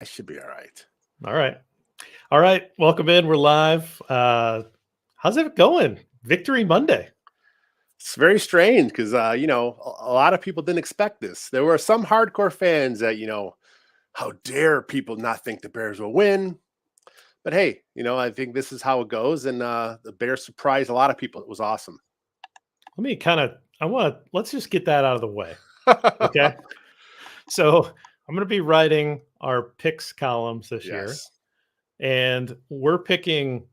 I should be all right. All right. All right. Welcome in. We're live. How's it going? Victory Monday. It's very strange because, a lot of people didn't expect this. There were some hardcore fans that, how dare people not think the Bears will win? But hey, I think this is how it goes. And the Bears surprised a lot of people. It was awesome. Let's just get that out of the way. Okay. So I'm going to be writing our picks columns this year, Yes. and we're picking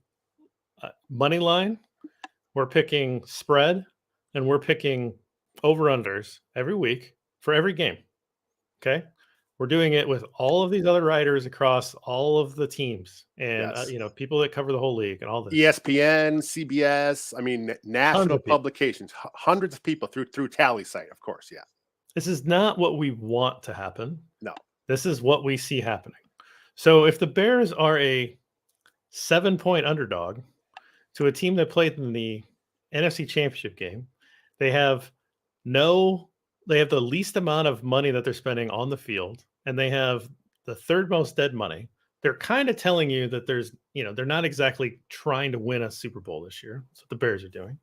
money line, we're picking spread, and we're picking over-unders every week for every game. Okay. We're doing it with all of these other writers across all of the teams and, Yes. people that cover the whole league and all this. ESPN, CBS, I mean, Tons national of people. publications, hundreds of people through Tally site, of course. Yeah. This is not what we want to happen. No. This is what we see happening. So if the Bears are a 7-point underdog to a team that played in the NFC Championship game, they have the least amount of money that they're spending on the field, and they have the third most dead money. They're kind of telling you that they're not exactly trying to win a Super Bowl this year. That's what the Bears are doing.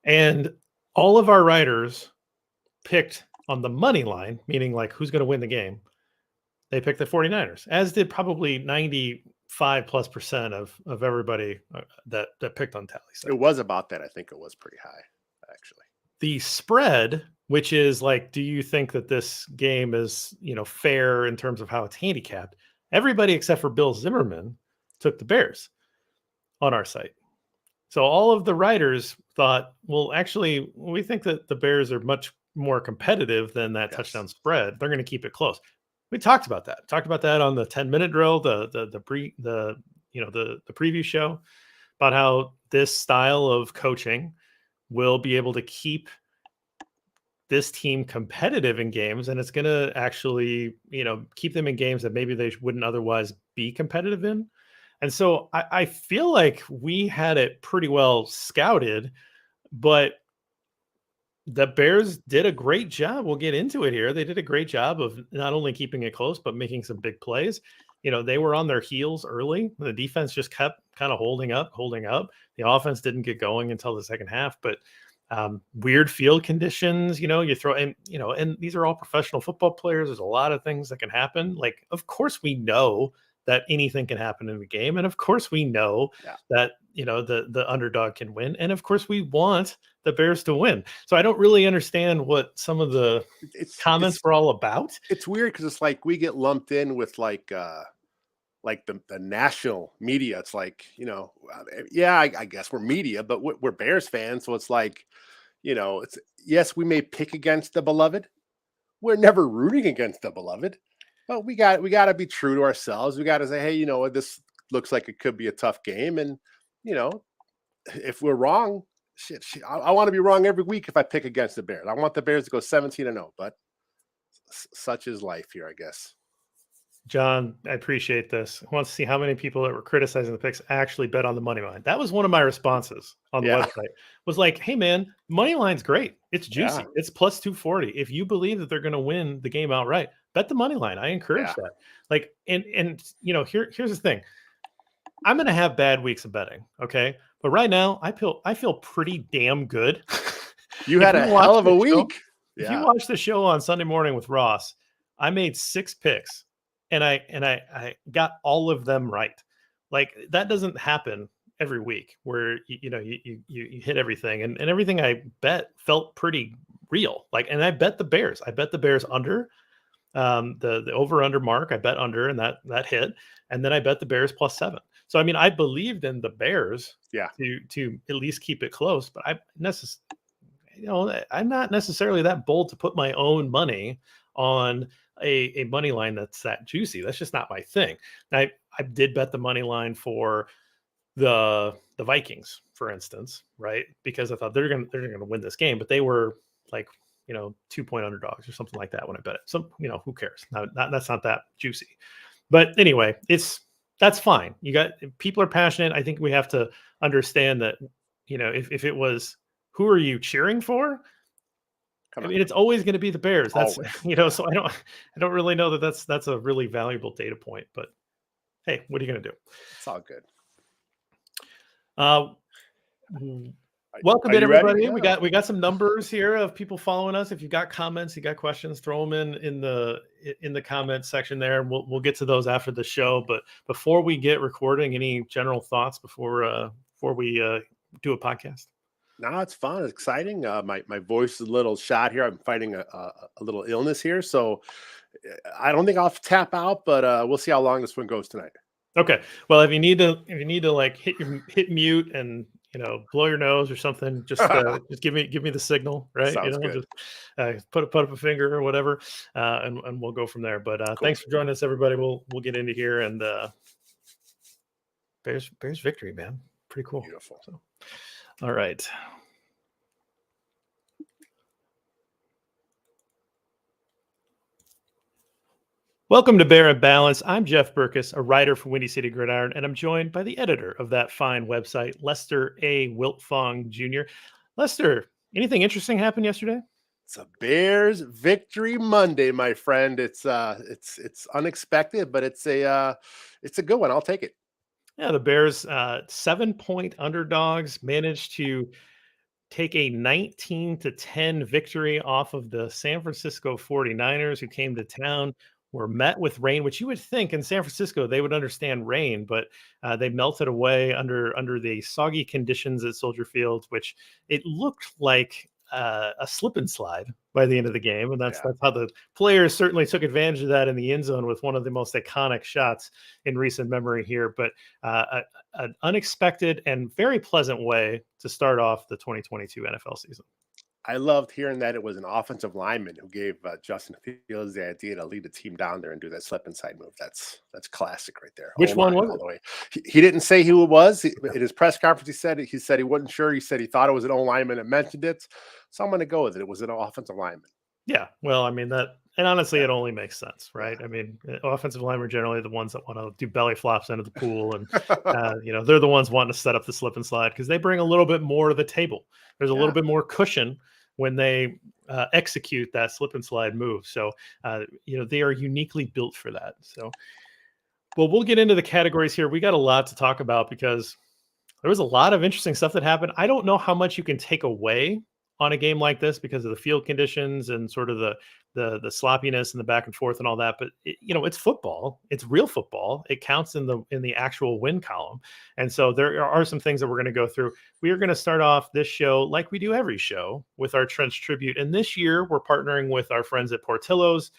And all of our writers picked on the money line, meaning like who's going to win the game. They picked the 49ers, as did probably 95+% of everybody that picked on Tally site. It was about that. I think it was pretty high, actually. The spread, which is like, do you think that this game is, fair in terms of how it's handicapped? Everybody except for Bill Zimmerman took the Bears on our site. So all of the writers thought, well, actually, we think that the Bears are much more competitive than that touchdown spread. They're going to keep it close. We talked about that. Talked about that on the 10-minute drill, the preview show, about how this style of coaching will be able to keep this team competitive in games, and it's going to actually, keep them in games that maybe they wouldn't otherwise be competitive in. And so I feel like we had it pretty well scouted, but the Bears did a great job. We'll get into it here. They did a great job of not only keeping it close, but making some big plays. They were on their heels early. The defense just kept kind of holding up. The offense didn't get going until the second half, but weird field conditions, you throw in, and these are all professional football players. There's a lot of things that can happen. Like, of course we know that anything can happen in the game. And of course we know that, the underdog can win. And of course we want the Bears to win. So I don't really understand what some of the comments were all about. It's weird because it's like we get lumped in with like the national media. It's like, I guess we're media, but we're Bears fans. So it's like, yes, we may pick against the beloved. We're never rooting against the beloved. But we got to be true to ourselves. We got to say, hey, this looks like it could be a tough game. And, if we're wrong, I want to be wrong every week if I pick against the Bears. I want the Bears to go 17-0, but such is life here, I guess. John, I appreciate this. I want to see how many people that were criticizing the picks actually bet on the money line. That was one of my responses on the website. Was like, hey man, money line's great. It's juicy. It's plus 240. If you believe that they're going to win the game outright, bet the money line. I encourage that. Like, and here's the thing. I'm going to have bad weeks of betting. Okay. But right now I feel pretty damn good. You had a hell of a week. If you watch the show on Sunday morning with Ross, I made 6 picks. And I got all of them right. Like, that doesn't happen every week where you hit everything, and everything I bet felt pretty real. Like, and I bet the Bears. I bet the Bears under the over under mark. I bet under, and that hit. And then I bet the Bears +7. So I mean, I believed in the Bears to at least keep it close, but I'm not necessarily that bold to put my own money on a money line that's that juicy. That's just not my thing. I did bet the money line for the Vikings, for instance, right? Because I thought they're gonna win this game, but they were like 2-point underdogs or something like that when I bet it. So who cares? That's not that juicy. But anyway, that's fine. People are passionate. I think we have to understand that if it was who are you cheering for, Come I on, mean, it's always going to be the Bears. That's always. so I don't really know that that's a really valuable data point. But hey, what are you going to do? It's all good. Uh, Welcome Are in, you ready? everybody. Yeah. We got some numbers here of people following us. If you got comments, you got questions, throw them in the comments section there, and we'll get to those after the show. But before we get recording, any general thoughts before we do a podcast? No, it's fun. It's exciting. My voice is a little shot here. I'm fighting a little illness here, so I don't think I'll tap out, but we'll see how long this one goes tonight. Okay. Well, if you need to like hit mute and blow your nose or something, just give me the signal, right? Sounds good. Just put up a finger or whatever, and we'll go from there. But Cool. thanks for joining us, everybody. We'll get into here and Bears victory, man. Pretty cool. Beautiful. So, all right. Welcome to Bear and Balance. I'm Jeff Berckes, a writer for Windy City Gridiron, and I'm joined by the editor of that fine website, Lester A. Wiltfong Jr. Lester, anything interesting happened yesterday? It's a Bears victory Monday, my friend. It's unexpected, but it's a good one. I'll take it. Yeah, the Bears, 7-point underdogs, managed to take a 19-10 victory off of the San Francisco 49ers, who came to town, were met with rain, which you would think in San Francisco they would understand rain, but they melted away under the soggy conditions at Soldier Field, which it looked like a slip and slide by the end of the game, and that's how the players certainly took advantage of that in the end zone with one of the most iconic shots in recent memory here. But an unexpected and very pleasant way to start off the 2022 NFL season. I loved hearing that it was an offensive lineman who gave Justin Fields the idea to lead the team down there and do that slip and slide move. That's classic right there. Which one was it? The way. He didn't say who it was. In his press conference, he said he wasn't sure. He said he thought it was an old lineman that mentioned it. So I'm going to go with it. It was an offensive lineman. Yeah, well, I mean that, and honestly, it only makes sense, right? I mean, offensive linemen are generally the ones that want to do belly flops into the pool, and they're the ones wanting to set up the slip and slide because they bring a little bit more to the table. There's a little bit more cushion when they execute that slip and slide move. So, they are uniquely built for that. So, well, we'll get into the categories here. We got a lot to talk about because there was a lot of interesting stuff that happened. I don't know how much you can take away on a game like this because of the field conditions and sort of the sloppiness and the back and forth and all that. But it's football. It's real football. It counts in the actual win column. And so there are some things that we're going to go through. We are going to start off this show like we do every show with our Trench Tribute. And this year we're partnering with our friends at Portillo's.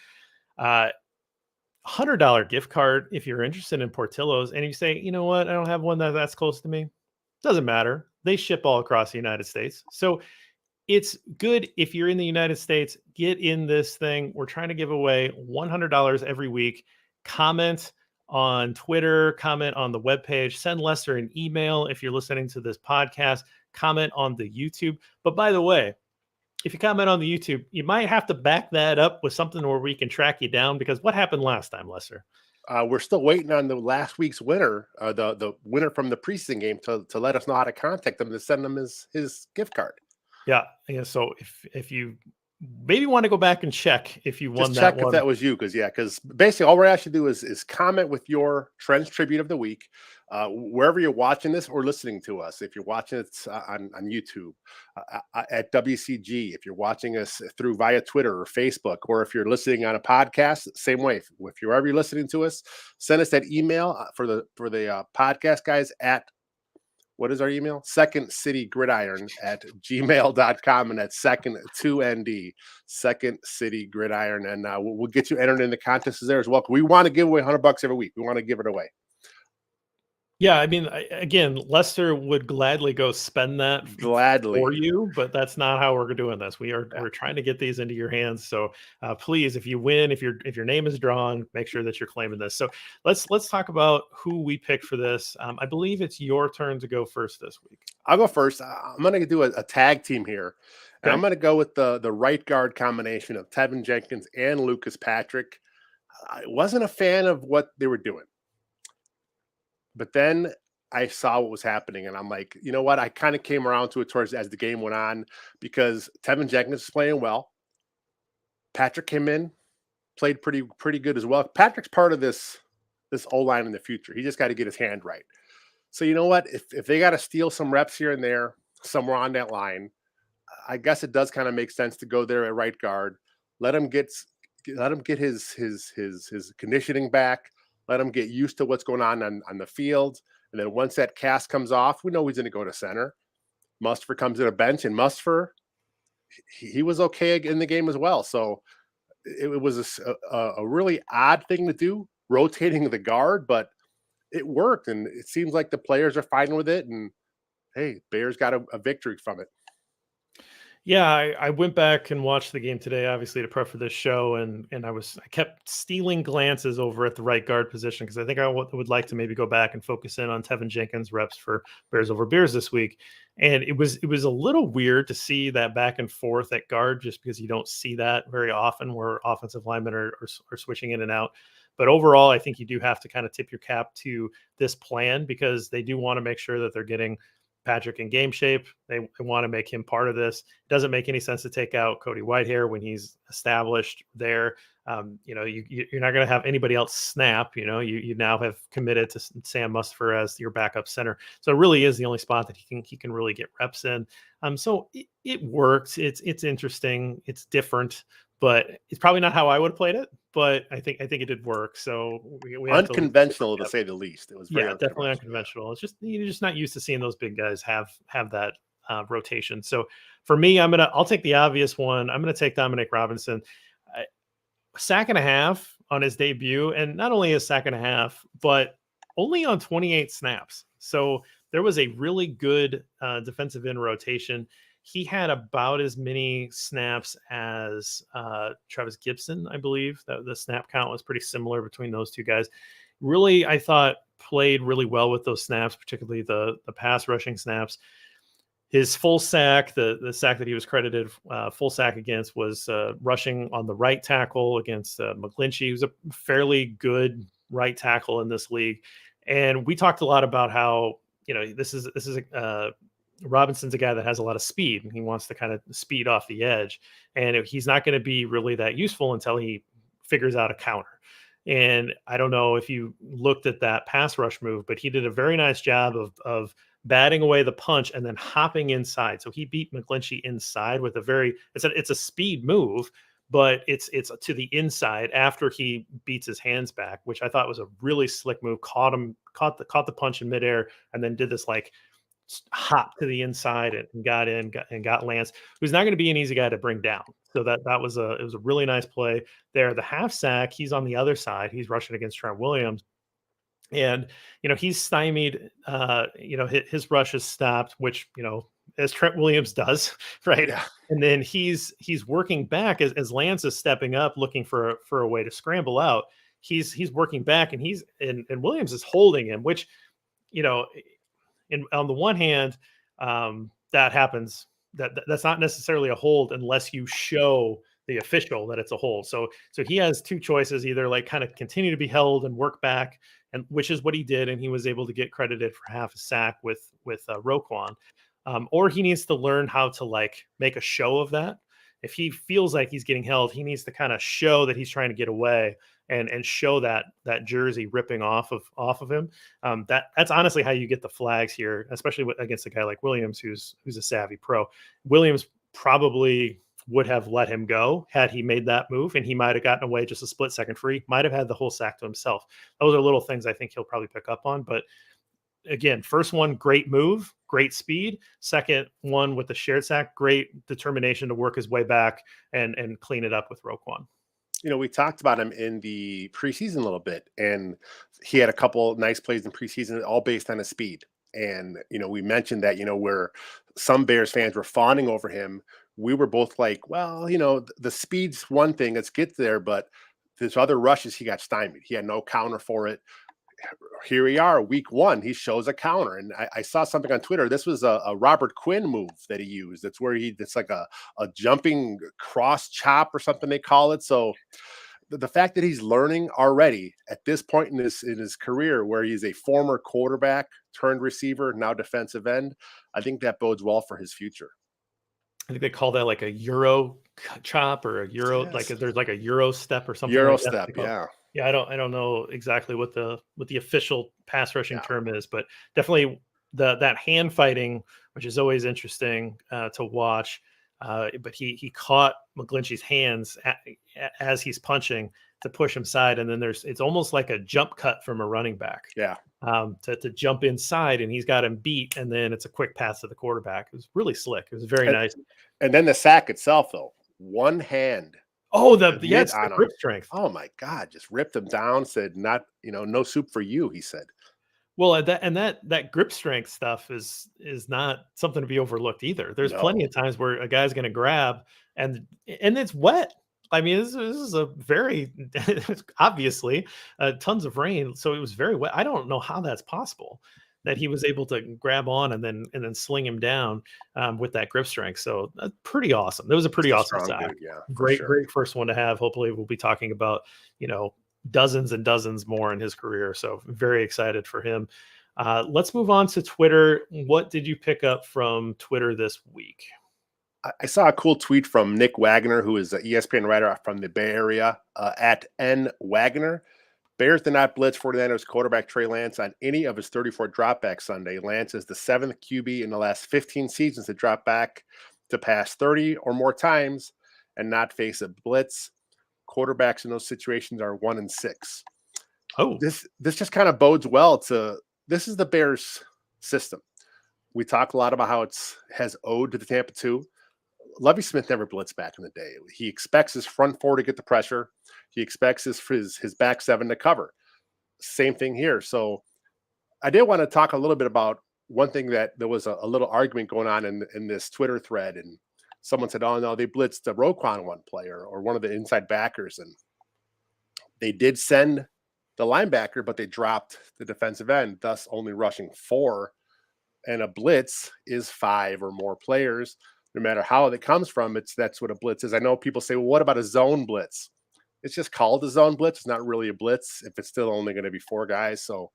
$100 gift card if you're interested in Portillo's. And you say, you know what, I don't have one that's close to me. Doesn't matter. They ship all across the United States. So it's good if you're in the United States, get in this thing. We're trying to give away $100 every week. Comment on Twitter, comment on the webpage, send Lester an email if you're listening to this podcast, comment on the YouTube. But by the way, if you comment on the YouTube, you might have to back that up with something where we can track you down, because what happened last time, Lester? We're still waiting on the last week's winner, the winner from the preseason game, to let us know how to contact them to send them his gift card. Yeah. So if you maybe want to go back and check if you won just check that one. If that was you, because basically all we're asking to do is comment with your Trends Tribute of the week, wherever you're watching this or listening to us. If you're watching it on YouTube at WCG, if you're watching us through via Twitter or Facebook, or if you're listening on a podcast, same way. If you're wherever you're listening to us, send us that email for the podcast guys at. What is our email? secondcitygridiron@gmail.com, and that's second 2ND, Second City Gridiron, and we'll get you entered in the contests there as well. We want to give away $100 every week. We want to give it away. Yeah, I mean, again, Lester would gladly go spend that for you, but that's not how we're doing this. We're trying to get these into your hands. So please, if you win, if your name is drawn, make sure that you're claiming this. So let's talk about who we picked for this. I believe it's your turn to go first this week. I'll go first. I'm going to do a tag team here. And Okay. I'm going to go with the right guard combination of Tevin Jenkins and Lucas Patrick. I wasn't a fan of what they were doing. But then I saw what was happening, and I'm like, you know what? I kind of came around to it as the game went on, because Tevin Jenkins is playing well. Patrick came in, played pretty good as well. Patrick's part of this O-line in the future. He just got to get his hand right. So you know what? If they got to steal some reps here and there, somewhere on that line, I guess it does kind of make sense to go there at right guard. Let him get his conditioning back. Let him get used to what's going on the field. And then once that cast comes off, we know he's going to go to center. Mustfer comes to the bench, and Mustfer, he was okay in the game as well. So it was a really odd thing to do, rotating the guard, but it worked, and it seems like the players are fine with it. And hey, Bears got a victory from it. Yeah, I went back and watched the game today, obviously to prep for this show, and I kept stealing glances over at the right guard position because I think I would like to maybe go back and focus in on Tevin Jenkins reps for Bears over Bears this week, and it was a little weird to see that back and forth at guard just because you don't see that very often where offensive linemen are switching in and out. But overall, I think you do have to kind of tip your cap to this plan because they do want to make sure that they're getting Patrick in game shape. They want to make him part of this. It doesn't make any sense to take out Cody Whitehair when he's established there. You're not going to have anybody else snap. You now have committed to Sam Mustfer as your backup center. So it really is the only spot that he can really get reps in. So it works. It's interesting. It's different, but it's probably not how I would have played it. But I think it did work. So we have unconventional to say the least. It was very definitely unconventional. It's just you're just not used to seeing those big guys have that rotation. So for me, I'll take the obvious one. I'm gonna take Dominic Robinson. Sack and a half on his debut, and not only a sack and a half, but only on 28 snaps. So there was a really good defensive end rotation. He had about as many snaps as Travis Gibson, I believe. The snap count was pretty similar between those two guys. Really, I thought played really well with those snaps, particularly the pass rushing snaps. His full sack, the sack that he was credited full sack against was rushing on the right tackle against McGlinchey, who's a fairly good right tackle in this league. And we talked a lot about how, this is Robinson's a guy that has a lot of speed, and he wants to kind of speed off the edge. And he's not going to be really that useful until he figures out a counter. And I don't know if you looked at that pass rush move, but he did a very nice job of batting away the punch and then hopping inside. So he beat McGlinchey inside with it's a speed move, but it's to the inside after he beats his hands back, which I thought was a really slick move. Caught the punch in midair, and then did this like hop to the inside and got Lance, who's not going to be an easy guy to bring down. So it was a really nice play there. The half sack, he's on the other side. He's rushing against Trent Williams. And, he's stymied, his rush is stopped, which, as Trent Williams does, right? Yeah. And then he's working back as Lance is stepping up, looking for a way to scramble out. He's working back, and Williams is holding him, which, on the one hand, that happens. That's not necessarily a hold unless you show the official that it's a hold. So he has two choices: either like kind of continue to be held and work back, and which is what he did, and he was able to get credited for half a sack with Roquan, or he needs to learn how to like make a show of that. If he feels like he's getting held, he needs to kind of show that he's trying to get away and show that jersey ripping off of him. That's honestly how you get the flags here, especially against a guy like Williams, who's a savvy pro. Williams probably would have let him go had he made that move, and he might have gotten away just a split second free, might have had the whole sack to himself. Those are little things I think he'll probably pick up on. But again, first one, great move, great speed. Second one with the shared sack, great determination to work his way back and clean it up with Roquan. We talked about him in the preseason a little bit, and he had a couple nice plays in preseason, all based on his speed. And, we mentioned that, where some Bears fans were fawning over him, we were both like, well, the speed's one thing, let's get there. But there's other rushes, he got stymied. He had no counter for it. Here we are, week one, he shows a counter. And I saw something on Twitter. This was a Robert Quinn move that he used. It's where it's like a jumping cross chop or something they call it. So the fact that he's learning already at this point in his career, where he's a former quarterback turned receiver, now defensive end, I think that bodes well for his future. think they call that like a Euro chop or a Euro, like Yes. there's like a Euro step or something Euro like that. step, yeah. Yeah, I don't know exactly what the official pass rushing Yeah. term is, but definitely that hand fighting, which is always interesting to watch. But he caught McGlinchey's hands as he's punching to push him side, and then it's almost like a jump cut from a running back Yeah. to jump inside, and he's got him beat, and then it's a quick pass to the quarterback. It was really slick. It was very And, nice. and then the sack itself, though, one hand, Oh, mid it's the on him. grip strength. Oh my God, just ripped him down, said, not, no soup for you, he said. Well, that grip strength stuff is not something to be overlooked either. There's plenty No. of times where a guy's going to grab and it's wet. I mean, this is a very obviously tons of rain, so it was very wet. I don't know how that's possible that he was able to grab on and then sling him down with that grip strength. So pretty awesome. That was a He's pretty a awesome strong sack. dude, yeah, for Great, sure. great first one to have. Hopefully, we'll be talking about dozens and dozens more in his career. So very excited for him. Let's move on to Twitter. What did you pick up from Twitter this week? I saw a cool tweet from Nick Wagner, who is an ESPN writer from the Bay Area, at N Wagner. Bears did not blitz 49ers quarterback Trey Lance on any of his 34 dropbacks Sunday. Lance is the 7th QB in the last 15 seasons to drop back to pass 30 or more times and not face a blitz. Quarterbacks in those situations are 1-6. Oh, This just kind of bodes well to this is the Bears system. We talk a lot about how has owed to the Tampa 2. Lovie Smith never blitzed back in the day. He expects his front four to get the pressure. He expects his back seven to cover. Same thing here. So I did want to talk a little bit about one thing that there was a little argument going on in this Twitter thread, and someone said, "Oh no, they blitzed the Roquan one player or one of the inside backers," and they did send the linebacker, but they dropped the defensive end, thus only rushing 4. And a blitz is 5 or more players. No matter how it comes from, that's what a blitz is. I know people say, well, what about a zone blitz? It's just called a zone blitz. It's not really a blitz if it's still only going to be 4 guys. So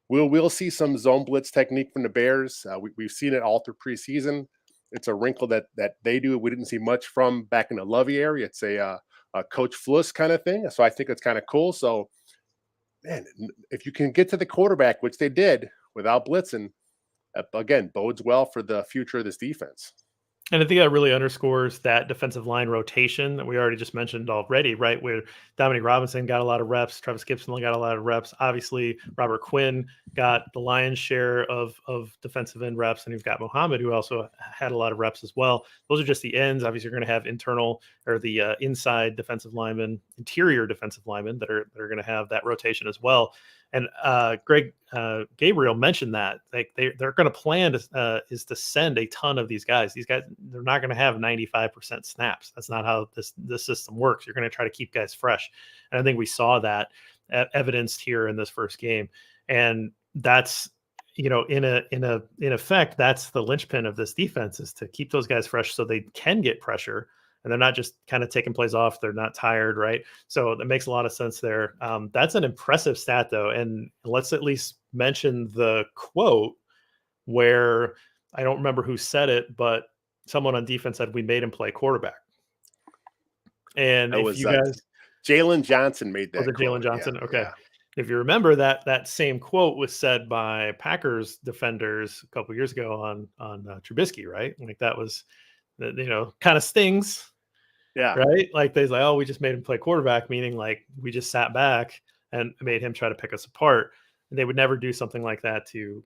we'll see some zone blitz technique from the Bears. We've seen it all through preseason. It's a wrinkle that they do. We didn't see much from back in the Lovey area. It's a Coach Fluss kind of thing. So I think it's kind of cool. So, man, if you can get to the quarterback, which they did without blitzing, again, bodes well for the future of this defense. and I think that really underscores that defensive line rotation that we already just mentioned already, right? Where Dominic Robinson got a lot of reps, Travis Gibson got a lot of reps. Obviously, Robert Quinn got the lion's share of defensive end reps, and you've got Muhammad, who also had a lot of reps as well. Those are just the ends. Obviously, you're going to have internal or the inside defensive linemen, interior defensive linemen that are going to have that rotation as well. And Greg Gabriel mentioned that they're going to plan is to send a ton of these guys. These guys, they're not going to have 95% snaps. That's not how this system works. You're going to try to keep guys fresh, and I think we saw that evidenced here in this first game. And that's in effect, that's the linchpin of this defense, is to keep those guys fresh so they can get pressure. And they're not just kind of taking plays off. They're not tired, right? So that makes a lot of sense there. That's an impressive stat, though. And let's at least mention the quote where I don't remember who said it, but someone on defense said, "We made him play quarterback." And That if was you guys, Jalen Johnson made that. was it Jalen quote. Johnson? Yeah, Okay. yeah. If you remember that same quote was said by Packers defenders a couple years ago on Trubisky, right? Like that was, kind of stings. Yeah. Right? Like they like, oh, we just made him play quarterback, meaning like we just sat back and made him try to pick us apart. And they would never do something like that to,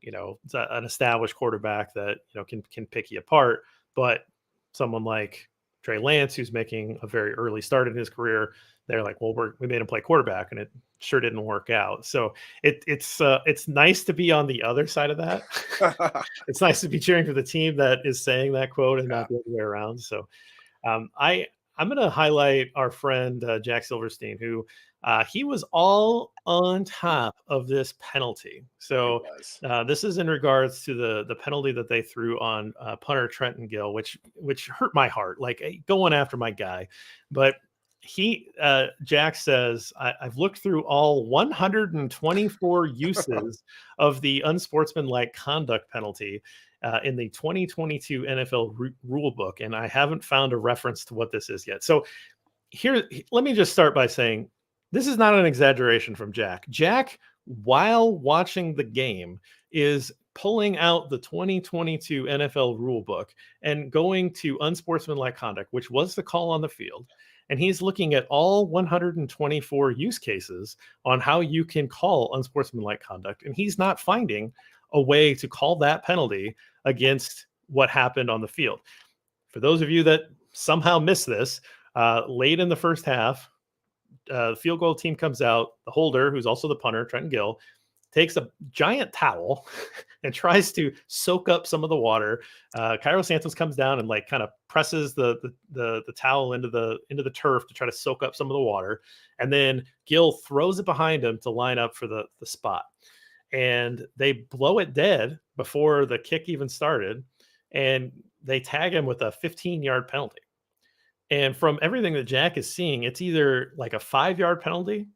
an established quarterback that, can pick you apart. But someone like Trey Lance, who's making a very early start in his career, they're like, well, we made him play quarterback, and it sure didn't work out. So it's nice to be on the other side of that. It's nice to be cheering for the team that is saying that quote and not the other way around. So I'm going to highlight our friend Jack Silverstein, who he was all on top of this penalty. So this is in regards to the penalty that they threw on punter Trenton Gill, which hurt my heart, like going after my guy. But Jack says, I've looked through all 124 uses of the unsportsmanlike conduct penalty in the 2022 NFL rule book, and I haven't found a reference to what this is yet. So here, let me just start by saying this is not an exaggeration from Jack. Jack, while watching the game, is pulling out the 2022 NFL rule book and going to unsportsmanlike conduct, which was the call on the field. And he's looking at all 124 use cases on how you can call unsportsmanlike conduct. And he's not finding a way to call that penalty against what happened on the field. For those of you that somehow missed this, late in the first half, the field goal team comes out. The holder, who's also the punter, Trenton Gill, takes a giant towel and tries to soak up some of the water. Cairo Santos comes down and like kind of presses the towel into the turf to try to soak up some of the water. And then Gill throws it behind him to line up for the spot. And they blow it dead before the kick even started. And they tag him with a 15-yard penalty. And from everything that Jack is seeing, it's either like a 5-yard penalty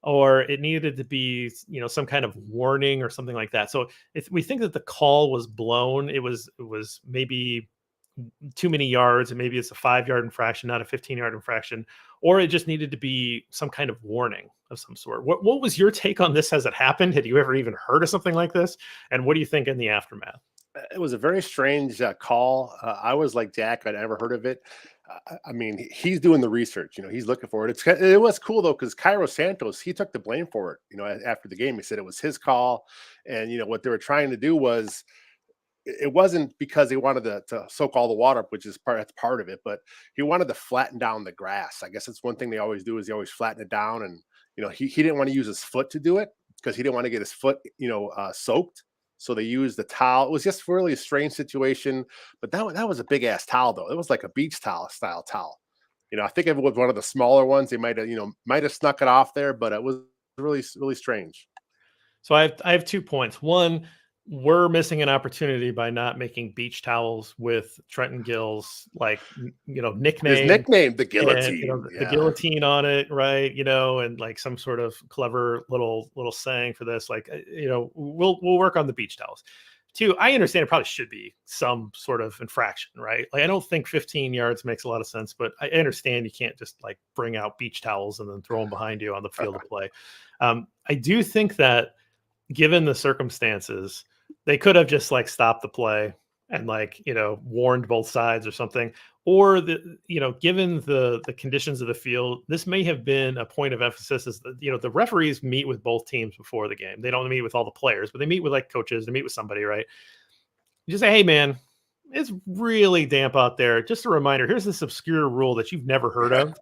or it needed to be, some kind of warning or something like that. So if we think that the call was blown, it was maybe too many yards, and maybe it's a 5-yard infraction, not a 15-yard infraction, or it just needed to be some kind of warning of some sort. What was your take on this as it happened? Had you ever even heard of something like this? And what do you think in the aftermath? It was a very strange call. I was like Jack. I'd never heard of it. I mean, he's doing the research. He's looking for it. It was cool though, because Cairo Santos, he took the blame for it. After the game, he said it was his call, and what they were trying to do was, it wasn't because he wanted to soak all the water up, which is that's part of it, but he wanted to flatten down the grass. I guess it's one thing they always do, is they always flatten it down, and he didn't want to use his foot to do it because he didn't want to get his foot soaked. So they used the towel. It was just really a strange situation, but that was a big ass towel though. It was like a beach towel style towel. I think if it was one of the smaller ones, they might have snuck it off there, but it was really, really strange. So I have 2 points. One, we're missing an opportunity by not making beach towels with Trenton Gill's nickname. His nickname, the And, guillotine. the guillotine on it, right? And like some sort of clever little saying for this. We'll work on the beach towels. 2, I understand it probably should be some sort of infraction, right? Like I don't think 15 yards makes a lot of sense, but I understand you can't just like bring out beach towels and then throw them behind you on the field of play. I do think that given the circumstances, they could have just like stopped the play and warned both sides or something, or given the conditions of the field, this may have been a point of emphasis. Is the referees meet with both teams before the game. They don't meet with all the players, but they meet with like coaches. They meet with somebody, right? You just say, hey man, it's really damp out there. Just a reminder, here's this obscure rule that you've never heard of.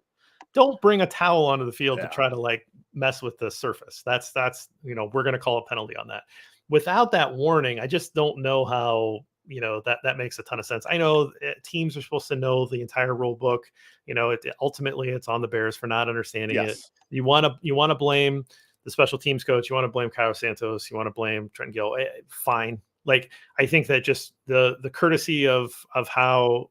Don't bring a towel onto the field to try to like mess with the surface. That's we're going to call a penalty on that. Without that warning, I just don't know how that makes a ton of sense. I know teams are supposed to know the entire rule book. Ultimately it's on the Bears for not understanding it. You want to blame the special teams coach. You want to blame Cairo Santos. You want to blame Trent Gill. Fine. Like I think that just the courtesy of how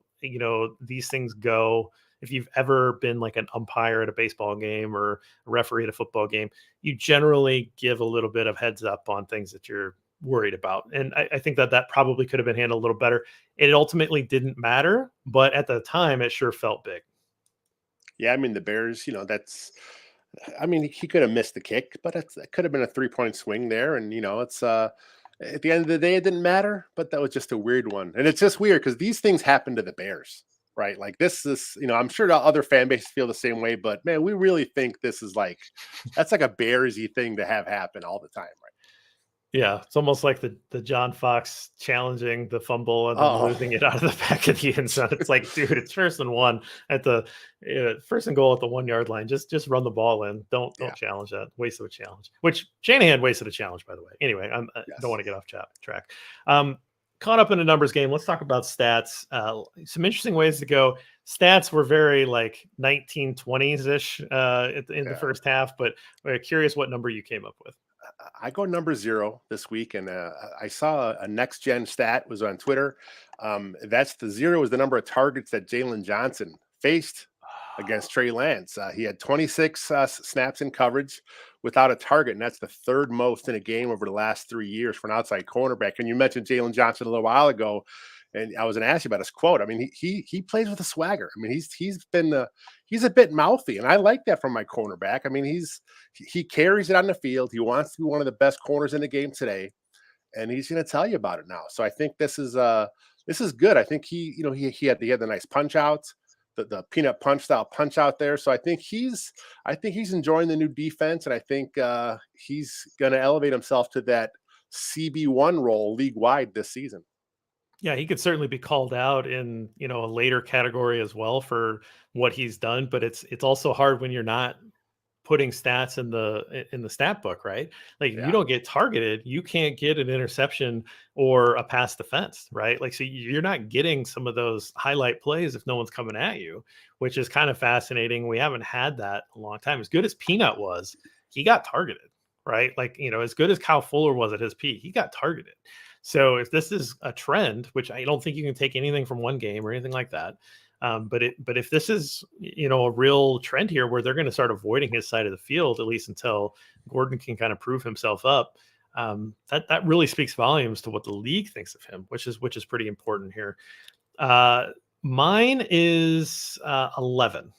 these things go. If you've ever been like an umpire at a baseball game or a referee at a football game, you generally give a little bit of heads up on things that you're worried about. And I think that probably could have been handled a little better. It ultimately didn't matter, but at the time it sure felt big. Yeah. I mean, the Bears, he could have missed the kick, but it could have been a 3-point swing there. And, it's, at the end of the day, it didn't matter, but that was just a weird one. And it's just weird because these things happen to the Bears. Right. Like this is, I'm sure the other fan bases feel the same way, but man, we really think this is that's like a Bearsy thing to have happen all the time. Right. Yeah. It's almost like the John Fox challenging the fumble and then losing it out of the back of the end zone. It's like, dude, it's 1st and 1 at the 1st and goal at the 1-yard line. Just run the ball in. Don't challenge that. Waste of a challenge, which Shanahan wasted a challenge, by the way. Anyway, I don't want to get off track. Caught up in a numbers game. Let's talk about stats. Some interesting ways to go. Stats were very like 1920s ish in the first half, but we're curious what number you came up with. I go number 0 this week, and I saw a next gen stat was on Twitter. That's the 0 is the number of targets that Jalen Johnson faced. against Trey Lance. He had 26 snaps in coverage without a target, and that's the third most in a game over the last 3 years for an outside cornerback. And you mentioned Jalen Johnson a little while ago, and I was going to ask you about his quote. I mean, he plays with a swagger. I mean, he's a bit mouthy, and I like that from my cornerback. I mean, he carries it on the field. He wants to be one of the best corners in the game today, and he's going to tell you about it now. So I think this is good. I think he had the nice punch outs, the peanut punch style punch out there. So I think he's enjoying the new defense, and I think he's going to elevate himself to that CB1 role league wide this season. Yeah, he could certainly be called out in, a later category as well for what he's done, but it's also hard when you're not putting stats in the stat book, right? Like if you Yeah. don't get targeted, you can't get an interception or a pass defense, right? Like so you're not getting some of those highlight plays if no one's coming at you, which is kind of fascinating. We haven't had that in a long time. As good as Peanut was, he got targeted, right? Like, as good as Kyle Fuller was at his peak, he got targeted. So if this is a trend, which I don't think you can take anything from one game or anything like that, but if this is a real trend here where they're going to start avoiding his side of the field at least until Gordon can kind of prove himself up, that really speaks volumes to what the league thinks of him, which is pretty important here. Mine is 11.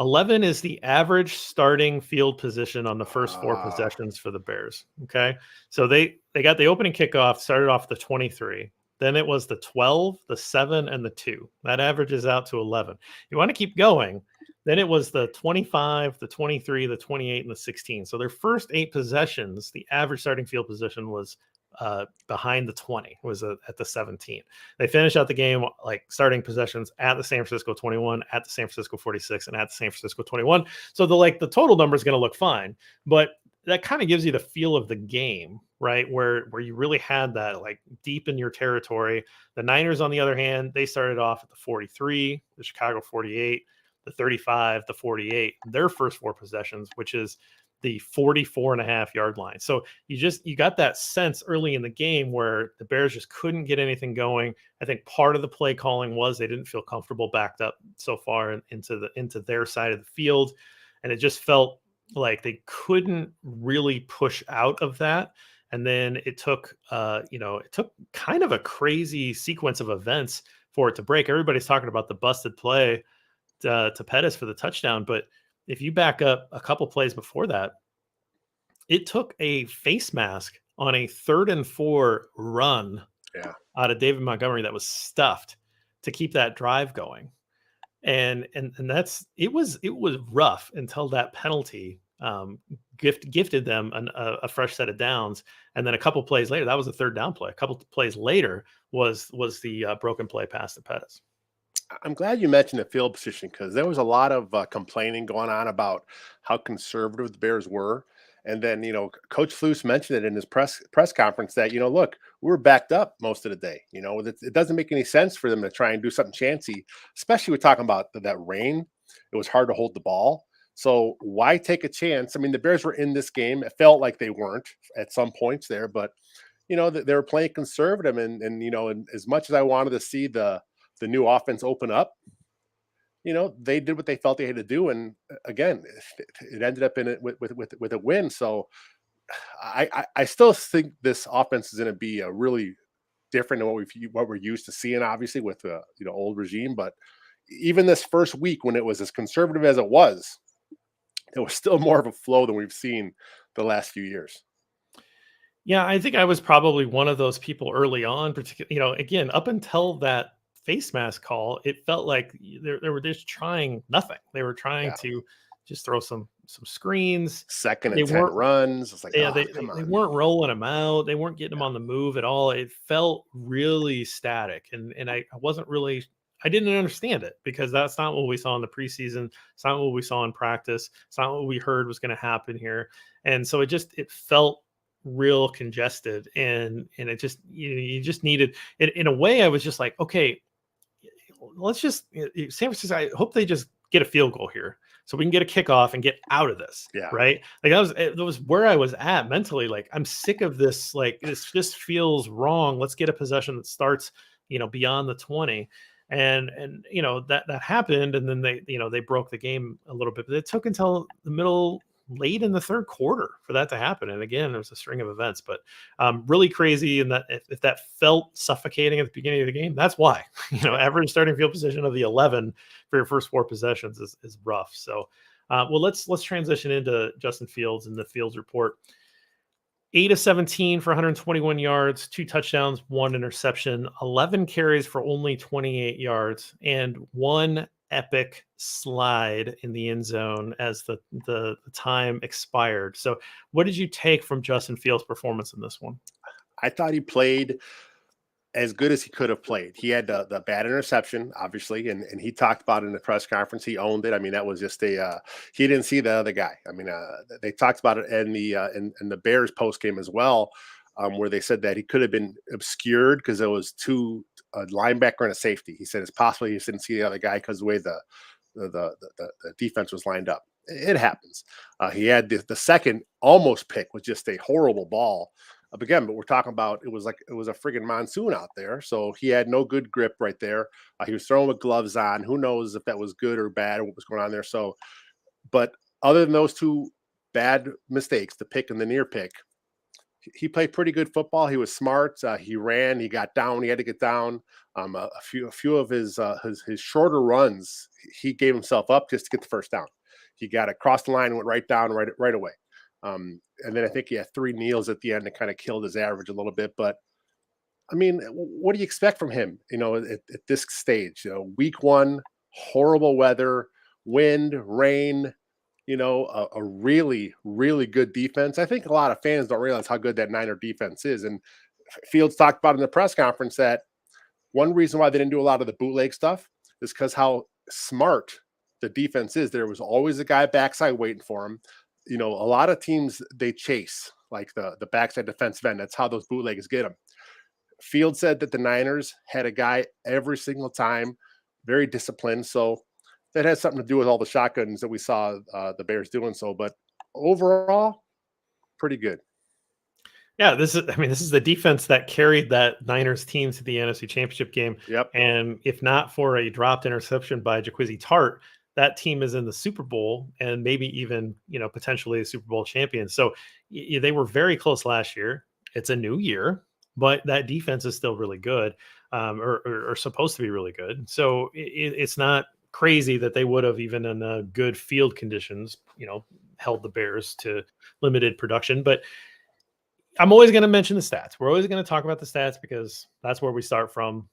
11 is the average starting field position on the first four possessions for the Bears. Okay. So they got the opening kickoff, started off the 23. Then it was the 12, the 7, and the 2. That averages out to 11. You want to keep going. Then it was the 25, the 23, the 28, and the 16. So their first 8 possessions, the average starting field position was behind the 20, was at the 17. They finished out the game like starting possessions at the San Francisco 21, at the San Francisco 46, and at the San Francisco 21. So the total number is going to look fine, but that kind of gives you the feel of the game, right? Where you really had that like deep in your territory. The Niners, on the other hand, they started off at the 43, the Chicago 48, the 35, the 48, their first 4 possessions, which is the 44.5-yard line. So you got that sense early in the game where the Bears just couldn't get anything going. I think part of the play calling was they didn't feel comfortable backed up so far into their side of the field. And it just felt like they couldn't really push out of that. And then it took kind of a crazy sequence of events for it to break. Everybody's talking about the busted play to Pettis for the touchdown, but if you back up a couple plays before that, it took a face mask on a 3rd and 4 run out of David Montgomery that was stuffed to keep that drive going. And it was rough until that penalty gifted them a fresh set of downs. And then a couple plays later, that was a 3rd down play. A couple plays later was the broken play pass to Pettis. I'm glad you mentioned the field position because there was a lot of complaining going on about how conservative the Bears were. And then, Coach Flus mentioned it in his press conference that, look, we were backed up most of the day. It doesn't make any sense for them to try and do something chancy, especially we're talking about that rain. It was hard to hold the ball. So why take a chance? I mean, the Bears were in this game. It felt like they weren't at some points there, but, they were playing conservative. And as much as I wanted to see the new offense open up, they did what they felt they had to do, and again, it ended up in it with a win. So I still think this offense is going to be a really different than what we're used to seeing, obviously with the old regime. But even this first week, when it was as conservative as it was, there was still more of a flow than we've seen the last few years. Yeah, I think I was probably one of those people early on, particularly, again, up until that face mask call, it felt like they were just trying nothing. They were trying to just throw some screens. 2nd and 10 runs. It's like, they weren't rolling them out. They weren't getting them on the move at all. It felt really static. And I wasn't really, I didn't understand it because that's not what we saw in the preseason. It's not what we saw in practice. It's not what we heard was going to happen here. And so it felt real congested, and it just, you just needed it. In a way, I was just like, okay, let's just San Francisco, I hope they just get a field goal here so we can get a kickoff and get out of this. Yeah. Right. Like that was where I was at mentally. Like, I'm sick of this. Like, this just feels wrong. Let's get a possession that starts, beyond the 20. And that happened, and then they broke the game a little bit, but it took until late in the third quarter for that to happen. And again, it was a string of events, but really crazy. And that if that felt suffocating at the beginning of the game, that's why. Average starting field position of the 11 for your first 4 possessions is rough. So well, let's transition into Justin Fields and the Fields report. 8 of 17 for 121 yards, 2 touchdowns, 1 interception, 11 carries for only 28 yards, and 1 epic slide in the end zone as the time expired. So what did you take from Justin Fields' performance in this one? I thought he played as good as he could have played. He had the bad interception, obviously, and he talked about it in the press conference. He owned it. I mean, that was just he didn't see the other guy. I mean, they talked about it in the Bears post game as well, where they said that he could have been obscured because there was a linebacker and a safety. He said it's possible he just didn't see the other guy because the way the defense was lined up. It happens. He had the second almost pick was just a horrible ball. Again, but we're talking about it was a friggin' monsoon out there, so he had no good grip right there. He was throwing with gloves on. Who knows if that was good or bad or what was going on there? So, but other than those 2 bad mistakes, the pick and the near pick, he played pretty good football. He was smart. He ran. He got down. He had to get down. A few of his shorter runs, he gave himself up just to get the first down. He got across the line and went right down right away. And then I think he had 3 kneels at the end that kind of killed his average a little bit. But I mean, what do you expect from him? At this stage, week 1, horrible weather, wind, rain. A really, really good defense. I think a lot of fans don't realize how good that Niner defense is. And Fields talked about in the press conference that one reason why they didn't do a lot of the bootleg stuff is because how smart the defense is. There was always a guy backside waiting for him. A lot of teams, they chase like the backside defensive end. That's how those bootleggers get them. Field said that the Niners had a guy every single time, very disciplined. So that has something to do with all the shotguns that we saw the Bears doing so. But overall, pretty good. Yeah, this is the defense that carried that Niners team to the NFC Championship game. Yep. And if not for a dropped interception by Jaquizy Tart, that team is in the Super Bowl and maybe even, potentially a Super Bowl champion. So they were very close last year. It's a new year, but that defense is still really good, or supposed to be really good. So it's not crazy that they would have, even in good field conditions, held the Bears to limited production. But I'm always going to mention the stats. We're always going to talk about the stats because that's where we start from.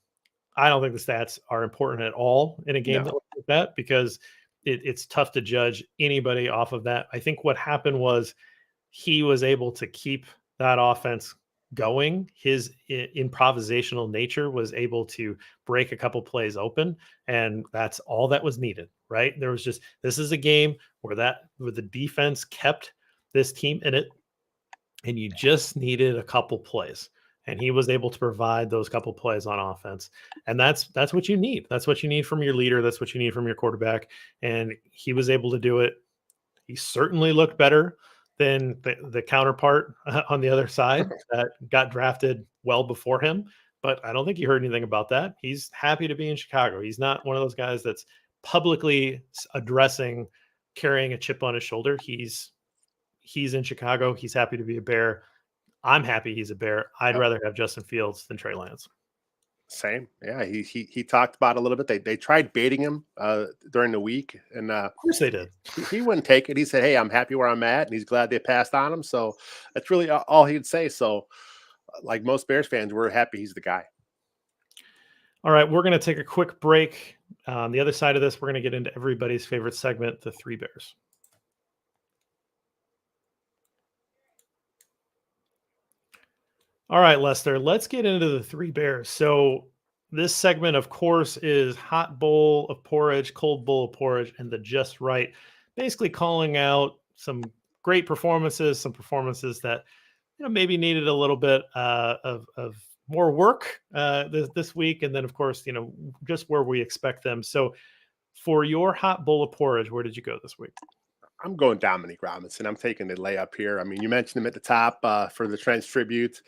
I don't think the stats are important at all in a game like that because it's tough to judge anybody off of that. I think what happened was he was able to keep that offense going. His improvisational nature was able to break a couple plays open, and that's all that was needed, right? This is a game where the defense kept this team in it, and you just needed a couple plays. And he was able to provide those couple plays on offense. And that's what you need. That's what you need from your leader. That's what you need from your quarterback. And he was able to do it. He certainly looked better than the counterpart on the other side that got drafted well before him. But I don't think you heard anything about that. He's happy to be in Chicago. He's not one of those guys that's publicly addressing carrying a chip on his shoulder. He's in Chicago. He's happy to be a Bear. I'm happy he's a Bear. I'd rather have Justin Fields than Trey Lance. Same. Yeah, he talked about it a little bit. They tried baiting him during the week, and of course they did. He wouldn't take it. He said, "Hey, I'm happy where I'm at," and he's glad they passed on him. So that's really all he'd say. So, like most Bears fans, we're happy he's the guy. All right, we're going to take a quick break. On the other side of this, we're going to get into everybody's favorite segment, the Three Bears. All right, Lester, let's get into the Three Bears. So this segment, of course, is hot bowl of porridge, cold bowl of porridge, and the just right. Basically calling out some great performances, some performances that maybe needed a little bit of more work this week, and then, of course, just where we expect them. So for your hot bowl of porridge, where did you go this week? I'm going Dominic Robinson. I'm taking the layup here. I mean, you mentioned him at the top for the Trent's tribute.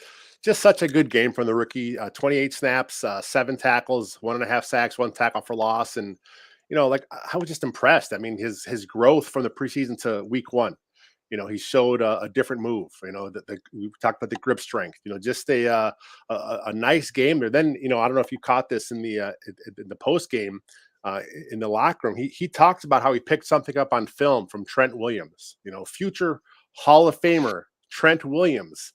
Just such a good game from the rookie. 28 snaps, 7 tackles, 1.5 sacks, 1 tackle for loss, and like I was just impressed. I mean, his growth from the preseason to week 1. He showed a different move. We talked about the grip strength. Just a nice game there. Then I don't know if you caught this in the post game in the locker room. He talks about how he picked something up on film from Trent Williams. Future Hall of Famer Trent Williams.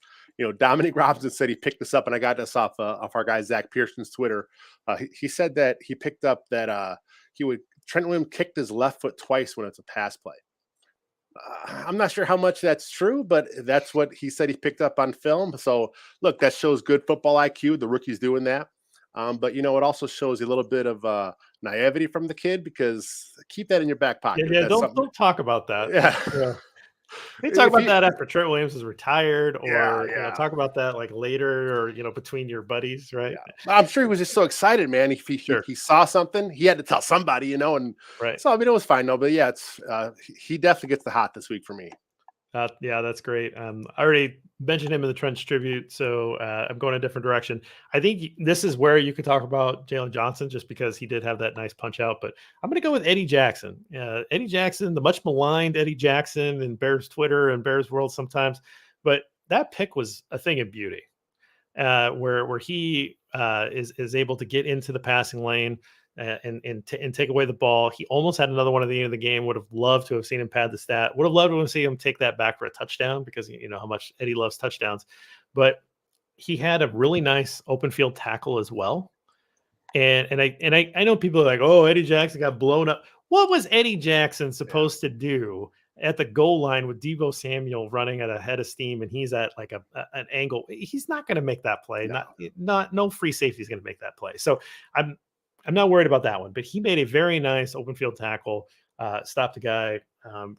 Dominic Robinson said he picked this up, and I got this off our guy Zach Pearson's Twitter. He said that he picked up that Trent Williams kicked his left foot twice when it's a pass play. I'm not sure how much that's true, but that's what he said he picked up on film. So, look, that shows good football IQ. The rookie's doing that. But, it also shows a little bit of naivety from the kid, because keep that in your back pocket. Yeah, don't talk about that. Yeah. We talk about that after Trent Williams is retired, or Yeah. talk about that like later, or between your buddies, right? Yeah. I'm sure he was just so excited, man. He saw something, he had to tell somebody, and right. So I mean, it was fine, though. But yeah, it's he definitely gets the hot this week for me. Yeah, that's great. I already mentioned him in the Trench tribute, so I'm going a different direction. I think this is where you could talk about Jalen Johnson, just because he did have that nice punch out. But I'm going to go with Eddie Jackson. Eddie Jackson, the much maligned Eddie Jackson in Bears Twitter and Bears World sometimes. But that pick was a thing of beauty, where he is able to get into the passing lane and take away the ball. He almost had another one at the end of the game. Would have loved to have seen him pad the stat. Would have loved to see him take that back for a touchdown, because you know how much Eddie loves touchdowns. But he had a really nice open field tackle as well. And I know people are like, oh, Eddie Jackson got blown up. What was Eddie Jackson supposed to do at the goal line with Deebo Samuel running at a head of steam, and he's at like an angle? He's not going to make that play. No free safety is going to make that play. So I'm not worried about that one, but he made a very nice open field tackle, stopped the guy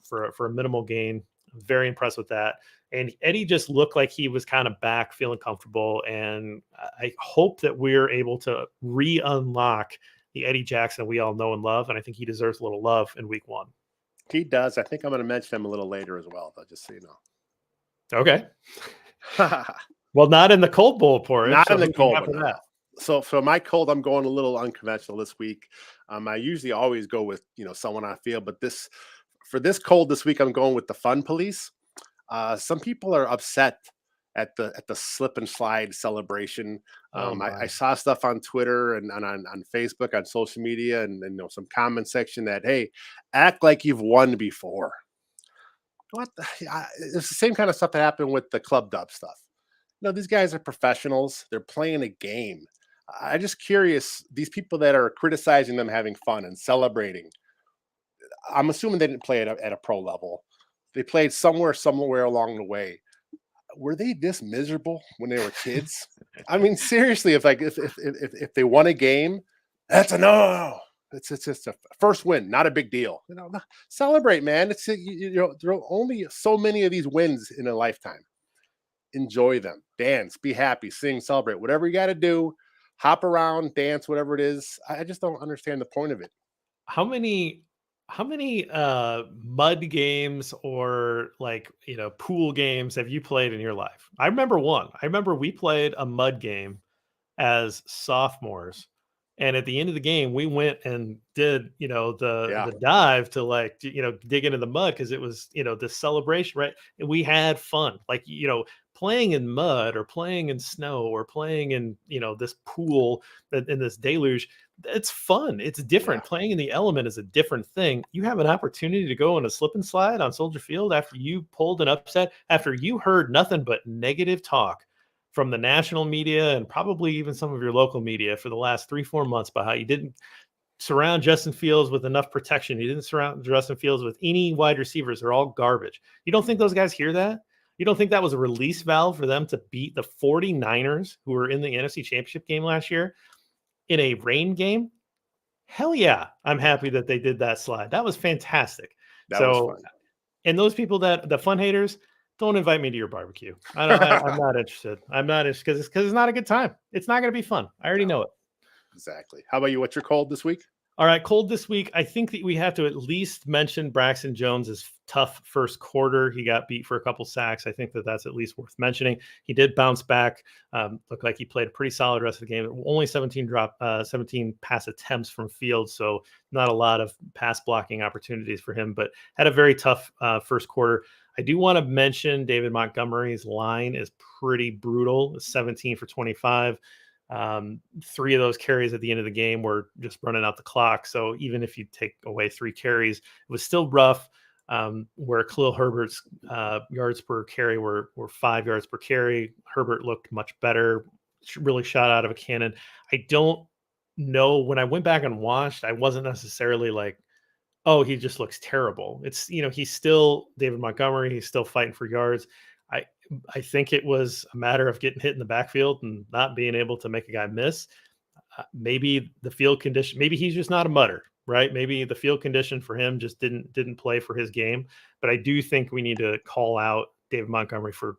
for a minimal gain. Very impressed with that. And Eddie just looked like he was kind of back, feeling comfortable. And I hope that we're able to re-unlock the Eddie Jackson we all know and love. And I think he deserves a little love in week 1. He does. I think I'm going to mention him a little later as well, though, just so you know. Okay. Well, not in the cold bowl porridge. Not in the cold one. That. So for my cold, I'm going a little unconventional this week. I usually always go with someone I feel, but for this cold this week, I'm going with the Fun Police. Some people are upset at the slip and slide celebration. I saw stuff on Twitter and on Facebook, on social media, and some comment section that, hey, act like you've won before. What? It's the same kind of stuff that happened with the club dub stuff. These guys are professionals. They're playing a game. I'm just curious, these people that are criticizing them having fun and celebrating, I'm assuming they didn't play at a pro level. They played somewhere along the way. Were they this miserable when they were kids? I mean, seriously, if they won a game, that's a no. It's just a first win, not a big deal. Celebrate, man. There are only so many of these wins in a lifetime. Enjoy them, dance, be happy, sing, celebrate, whatever you got to do. Hop around, dance, whatever it is. I just don't understand the point of it. How many mud games or pool games have you played in your life? I remember one. I remember we played a mud game as sophomores, and at the end of the game, we went and did the dive to dig into the mud, because it was the celebration, right? And we had fun, playing in mud or playing in snow or playing in this pool in this deluge. It's fun. It's different. Playing in the element is a different thing. You have an opportunity to go on a slip and slide on Soldier Field after you pulled an upset, after you heard nothing but negative talk from the national media and probably even some of your local media for the last 3-4 months about how you didn't surround Justin Fields with enough protection. You didn't surround Justin Fields with any wide receivers. They're all garbage. You don't think those guys hear that? You don't think that was a release valve for them to beat the 49ers, who were in the NFC Championship game last year, in a rain game? Hell yeah. I'm happy that they did that slide. That was fantastic. That was fun. And those people the fun haters, don't invite me to your barbecue. I'm not interested. I'm not interested because it's not a good time. It's not going to be fun. I already know it. Exactly. How about you? What's your cold this week? All right, cold this week. I think that we have to at least mention Braxton Jones's tough first quarter. He got beat for a couple sacks. I think that that's at least worth mentioning. He did bounce back. Looked like he played a pretty solid rest of the game. Only 17 pass attempts from field, so not a lot of pass blocking opportunities for him, but had a very tough first quarter. I do want to mention David Montgomery's line is pretty brutal. 17 for 25. 3 of those carries at the end of the game were just running out the clock. So even if you take away 3 carries, it was still rough. Where Khalil Herbert's yards per carry were 5 yards per carry. Herbert looked much better, really shot out of a cannon. I don't know. When I went back and watched, I wasn't necessarily like, oh, he just looks terrible. It's, he's still David Montgomery. He's still fighting for yards. I I think it was a matter of getting hit in the backfield and not being able to make a guy miss. Maybe the field condition, maybe he's just not a mutter, right? Maybe the field condition for him just didn't play for his game. But I do think we need to call out David Montgomery for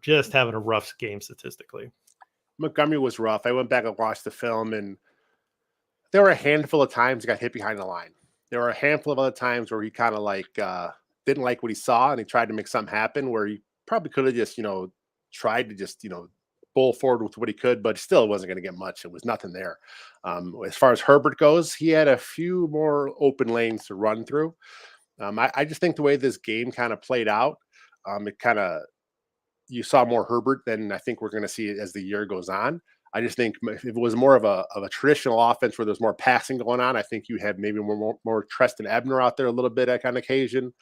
just having a rough game statistically. Montgomery was rough. I went back and watched the film, and there were a handful of times he got hit behind the line. There were a handful of other times where he kind of didn't like what he saw, and he tried to make something happen where he probably could have just, tried to just, bowl forward with what he could, but still wasn't going to get much. It was nothing there. As far as Herbert goes, he had a few more open lanes to run through. I just think the way this game kind of played out, you saw more Herbert than I think we're going to see as the year goes on. I just think if it was more of a traditional offense where there's more passing going on, I think you had maybe more Treston Ebner out there a little bit on occasion,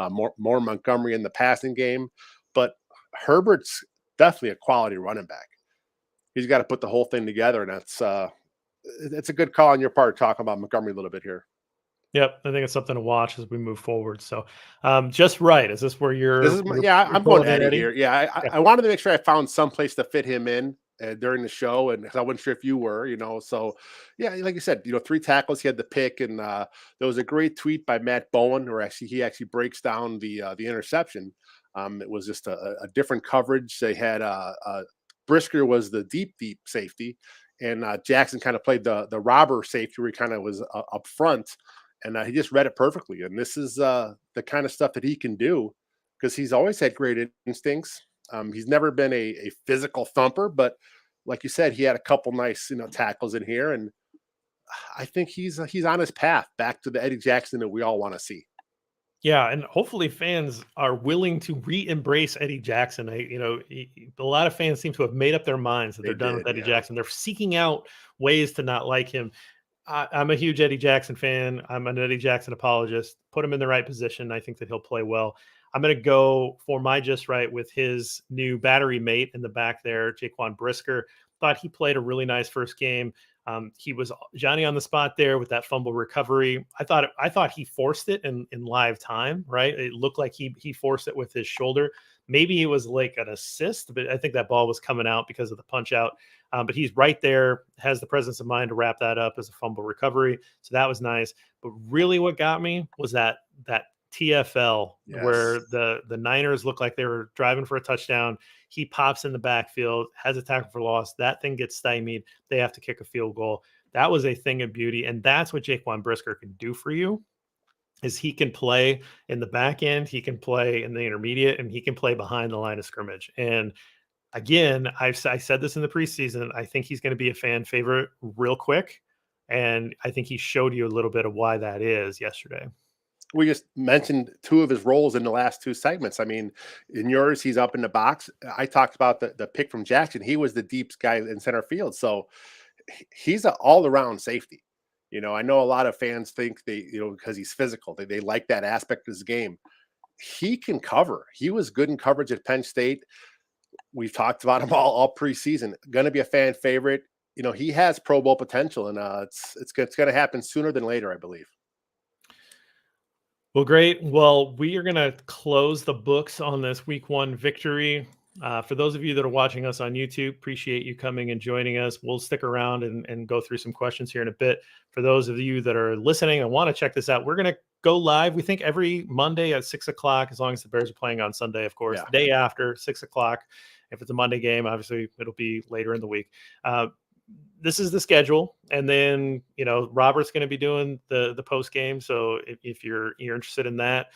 more Montgomery in the passing game. But Herbert's definitely a quality running back. He's got to put the whole thing together, and it's a good call on your part talking about Montgomery a little bit here. Yep, I think it's something to watch as we move forward. So, just right. Is this where you're? I'm going Eddie here. Yeah, Yeah. I wanted to make sure I found some place to fit him in during the show, and I wasn't sure if you were, So, yeah, like you said, 3 tackles, he had the pick, and there was a great tweet by Matt Bowen where he actually breaks down the interception. It was just a different coverage. They had Brisker was the deep safety, and Jackson kind of played the robber safety where he kind of was up front. And he just read it perfectly. And this is the kind of stuff that he can do because he's always had great instincts. He's never been a physical thumper, but like you said, he had a couple nice, tackles in here. And I think he's on his path back to the Eddie Jackson that we all want to see. Yeah, and hopefully fans are willing to re-embrace Eddie Jackson. A lot of fans seem to have made up their minds that they're done with Eddie Jackson. They're seeking out ways to not like him. I'm a huge Eddie Jackson fan. I'm an Eddie Jackson apologist. Put him in the right position. I think that he'll play well. I'm going to go for my just right with his new battery mate in the back there, Jaquan Brisker. Thought he played a really nice first game. He was Johnny on the spot there with that fumble recovery. I thought he forced it in live time, right? It looked like he forced it with his shoulder. Maybe it was like an assist, but I think that ball was coming out because of the punch out. But he's right there, has the presence of mind to wrap that up as a fumble recovery. So that was nice. But really what got me was that TFL where the Niners looked like they were driving for a touchdown. He pops in the backfield, has a tackle for loss. That thing gets stymied. They have to kick a field goal. That was a thing of beauty. And that's what Jaquan Brisker can do for you is he can play in the back end, he can play in the intermediate, and he can play behind the line of scrimmage. And again, I said this in the preseason. I think he's going to be a fan favorite real quick. And I think he showed you a little bit of why that is yesterday. We just mentioned 2 of his roles in the last 2 segments. I mean, in yours, he's up in the box. I talked about the pick from Jackson. He was the deep guy in center field. So he's an all-around safety. I know a lot of fans think because he's physical, they like that aspect of his game. He can cover. He was good in coverage at Penn State. We've talked about him all preseason. Going to be a fan favorite. He has Pro Bowl potential, and it's going to happen sooner than later, I believe. Well, great. Well, we are going to close the books on this week 1 victory. For those of you that are watching us on YouTube, appreciate you coming and joining us. We'll stick around and go through some questions here in a bit. For those of you that are listening and want to check this out, we're going to go live, we think, every Monday at 6 o'clock, as long as the Bears are playing on Sunday, of course. The day after, 6 o'clock. If it's a Monday game, obviously, it'll be later in the week. this is the schedule, and then Robert's going to be doing the post game. So if you're interested in that,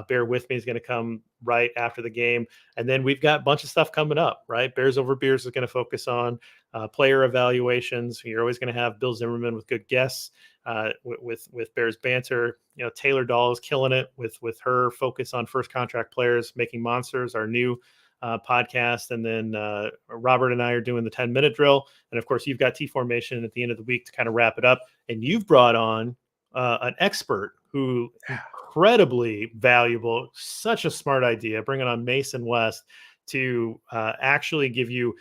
Bear With Me is going to come right after the game, and then we've got a bunch of stuff coming up. Right, Bears Over Beers is going to focus on player evaluations. You're always going to have Bill Zimmerman with good guests. With Bears Banter, Taylor Dahl is killing it with her focus on first contract players, Making Monsters, our new podcast. And then Robert and I are doing the 10-minute drill. And of course, you've got T Formation at the end of the week to kind of wrap it up. And you've brought on an expert who incredibly valuable, such a smart idea, bringing on Mason West to actually give you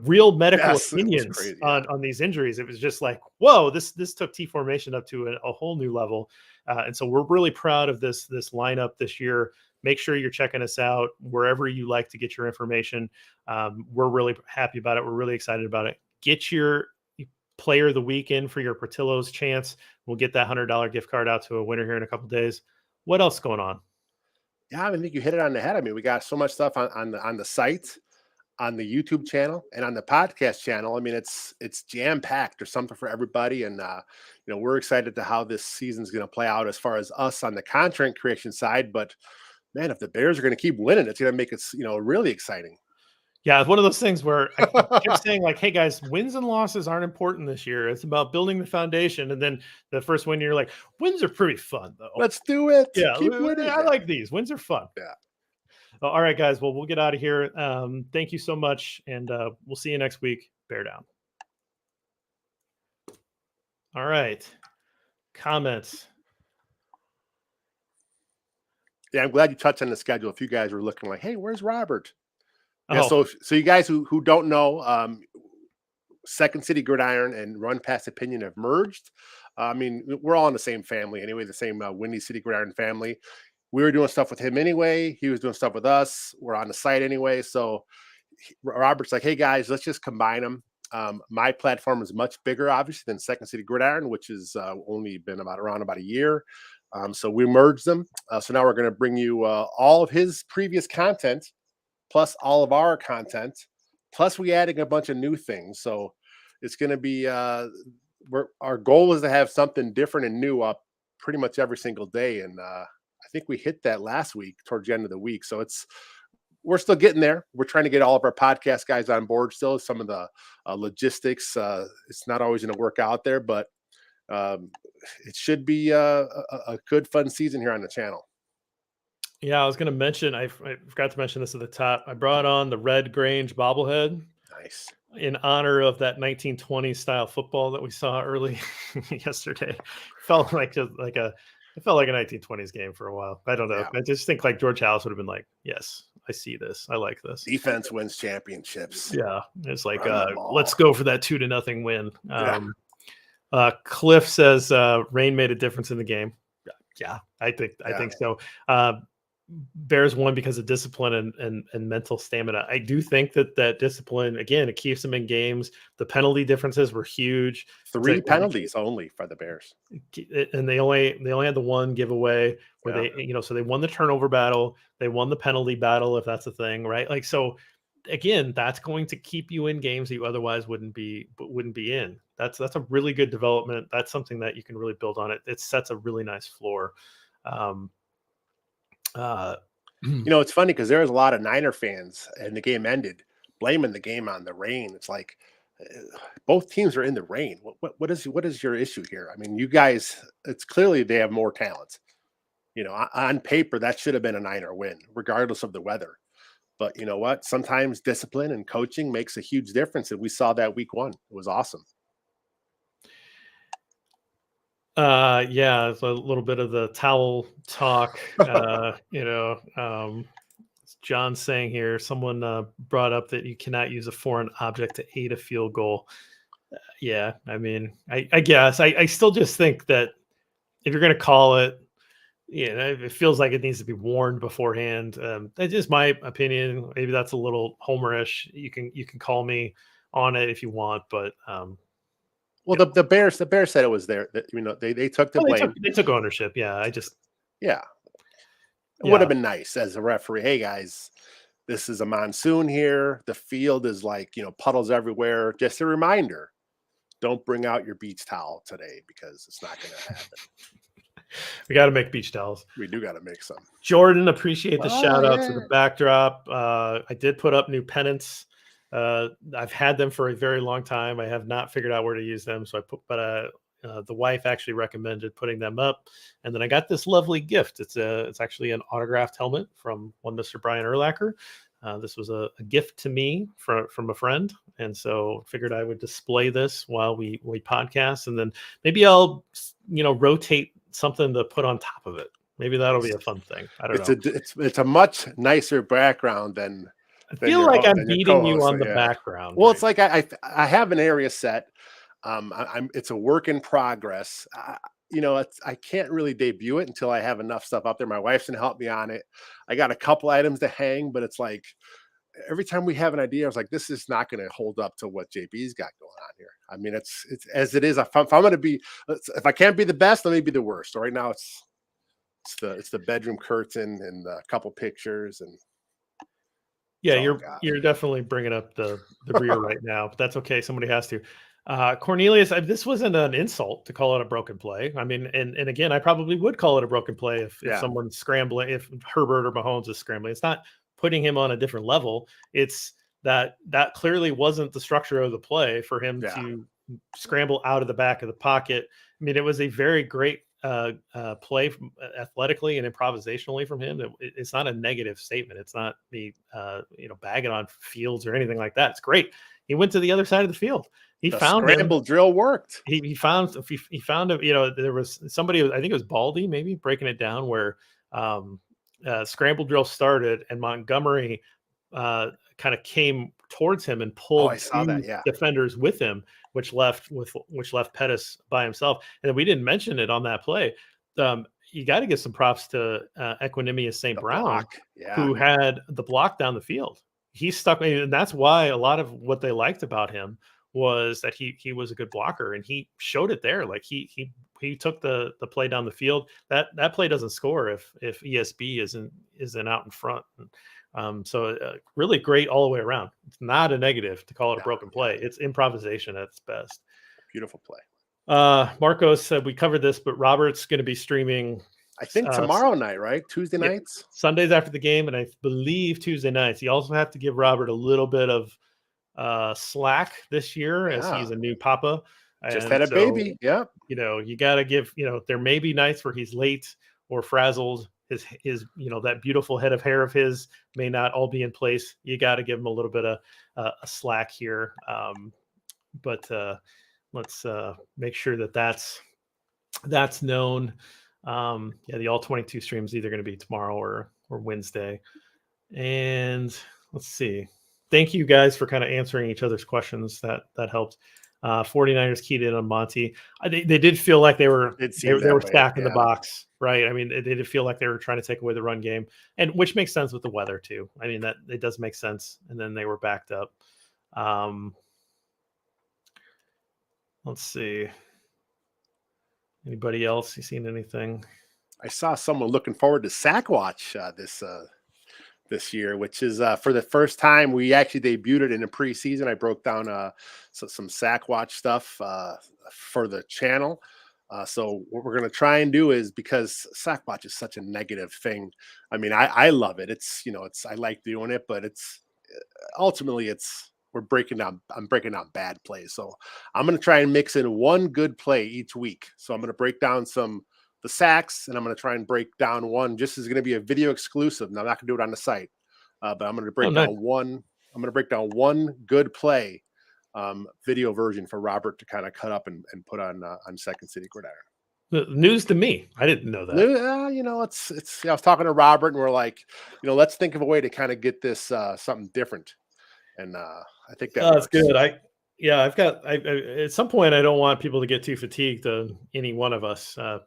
real medical opinions crazy, on these injuries. It was just like, whoa, this took T Formation up to a whole new level. And so we're really proud of this lineup this year. Make sure you're checking us out wherever you like to get your information. We're really happy about it. We're really excited about it. Get your player of the week in for your Portillo's chance. We'll get that $100 gift card out to a winner here in a couple of days. What else going on? Yeah, I think you hit it on the head. I mean, we got so much stuff on the site, on the YouTube channel, and on the podcast channel. I mean, it's jam packed. There's something for everybody, and we're excited to how this season's going to play out as far as us on the content creation side. But man, if the Bears are going to keep winning, it's going to make it really exciting. Yeah, it's one of those things where I kept saying, like, hey, guys, wins and losses aren't important this year. It's about building the foundation. And then the first win, you're like, wins are pretty fun, though. Let's do it. Yeah, keep winning. I like these. Wins are fun. Yeah. All right, guys. Well, we'll get out of here. Thank you so much. And we'll see you next week. Bear down. All right. Comments. Yeah, I'm glad you touched on the schedule. If you guys were looking like, hey, where's Robert? Yeah, Oh. so you guys who don't know, Second City Gridiron and Run Past Opinion have merged. I mean, we're all in the same family anyway, the same Windy City Gridiron family. We were doing stuff with him anyway. He was doing stuff with us. We're on the site anyway. So Robert's like, hey, guys, let's just combine them. My platform is much bigger, obviously, than Second City Gridiron, which has only been around about a year. So we merged them. So now we're going to bring you all of his previous content, plus all of our content, plus we adding a bunch of new things. So it's going to be our goal is to have something different and new up pretty much every single day. And I think we hit that last week towards the end of the week. So we're still getting there. We're trying to get all of our podcast guys on board still. Some of the logistics, it's not always going to work out there, but it should be a good, fun season here on the channel. Yeah, I was going to mention, I forgot to mention this at the top. I brought on the Red Grange bobblehead. Nice. In honor of that 1920s style football that we saw early yesterday. Felt like a 1920s game for a while. I don't know. Yeah. I just think like George Halas would have been like, yes, I see this. I like this. Defense wins championships. Yeah. It's like, let's go for that 2-0 win. Cliff says rain made a difference in the game. Yeah, I think so. Bears won because of discipline and mental stamina. I do think that discipline, again, it keeps them in games. The penalty differences were huge. 3 penalties only for the Bears, and they only had the one giveaway where they so they won the turnover battle, they won the penalty battle, if that's a thing, right? Like, so again, that's going to keep you in games that you otherwise wouldn't be in. That's a really good development. That's something that you can really build on. It sets a really nice floor. It's funny because there was a lot of Niner fans and the game ended blaming the game on the rain. It's like both teams are in the rain. What is your issue here? I mean, you guys, it's clearly they have more talent. On paper, that should have been a Niner win, regardless of the weather. But you know what? Sometimes discipline and coaching makes a huge difference. And we saw that week 1. It was awesome. Yeah, it's a little bit of the towel talk. John's saying here, someone brought up that you cannot use a foreign object to aid a field goal. Yeah, I mean, I guess I still just think that if you're going to call it, it feels like it needs to be warned beforehand. That's just my opinion. Maybe that's a little homerish. You can call me on it if you want, but well, the Bears said it was there. That they took the blame. They took ownership. Yeah, it would have been nice as a referee. Hey guys, this is a monsoon here. The field is like, puddles everywhere. Just a reminder, don't bring out your beach towel today because it's not going to happen. We got to make beach towels. We do got to make some. Jordan, appreciate the shout out yeah. to the backdrop. I did put up new pennants. I've had them for a very long time. I have not figured out where to use them. So the wife actually recommended putting them up. And then I got this lovely gift. It's actually an autographed helmet from one Mr. Brian Urlacher. This was a gift to me from a friend. And so figured I would display this while we podcast. And then maybe I'll, rotate something to put on top of it. Maybe that'll be a fun thing. I don't know. It's a much nicer background than I feel like I'm beating you on the background. Well, right? It's like I have an area set. It's a work in progress. I can't really debut it until I have enough stuff up there. My wife's gonna help me on it. I got a couple items to hang, but it's like every time we have an idea, I was like, this is not going to hold up to what JB's got going on here. I mean, it's as it is. If I'm going to be, if I can't be the best, let me be the worst. So right now it's the bedroom curtain and a couple pictures and. Yeah, you're definitely bringing up the rear right now, but that's okay. Somebody has to. Cornelius, this wasn't an insult to call it a broken play. I mean, and again, I probably would call it a broken play if someone's scrambling, if Herbert or Mahomes is scrambling. It's not putting him on a different level. It's that clearly wasn't the structure of the play for him to scramble out of the back of the pocket. I mean, it was a very great play athletically and improvisationally from him. It's not a negative statement. It's not me, bagging on Fields or anything like that. It's great. He went to the other side of the field. He found scramble drill worked. He found there was somebody, I think it was Baldy maybe breaking it down where scramble drill started and Montgomery kind of came towards him and pulled defenders with him, which left Pettis by himself. And then we didn't mention it on that play. You got to give some props to Equanimous St. Brown, who had the block down the field. He stuck, and that's why a lot of what they liked about him was that he was a good blocker, and he showed it there. Like he took the play down the field. That play doesn't score if ESB isn't out in front. So really great all the way around. It's not a negative to call it a broken play. It's improvisation at its best. Beautiful play. Marcos said we covered this, but Robert's going to be streaming. I think tomorrow night, right? Tuesday nights? Sundays after the game, and I believe Tuesday nights. You also have to give Robert a little bit of slack this year as he's a new papa. Just had a baby. Yeah. You got to give, there may be nights where he's late or frazzled. His that beautiful head of hair of his may not all be in place. You got to give him a little bit of a slack here. But let's make sure that's known. The all 22 streams either going to be tomorrow or Wednesday. And let's see. Thank you guys for kind of answering each other's questions. That helped. 49ers keyed in on Monty. They did feel like they were stacking the box, right? I mean, they did feel like they were trying to take away the run game, and which makes sense with the weather too. I mean, that it does make sense. And then they were backed up. Let's see. Anybody else? You seen anything? I saw someone looking forward to Sack Watch this year, which is for the first time we actually debuted it in a preseason. I broke down some Sack Watch stuff for the channel. So what we're going to try and do is, because Sack Watch is such a negative thing. I mean, I love it. I like doing it, but ultimately I'm breaking down bad plays. So I'm going to try and mix in one good play each week. So I'm going to break down the sacks, and I'm going to try and break down one. Just is going to be a video exclusive. Now I'm not going to do it on the site, but I'm going to break down one. I'm going to break down one good play, video version for Robert to kind of cut up and put on Second City Gridiron. News to me. I didn't know that. I was talking to Robert, and we're like, let's think of a way to kind of get this something different. And I think that's good. At some point, I don't want people to get too fatigued on any one of us. I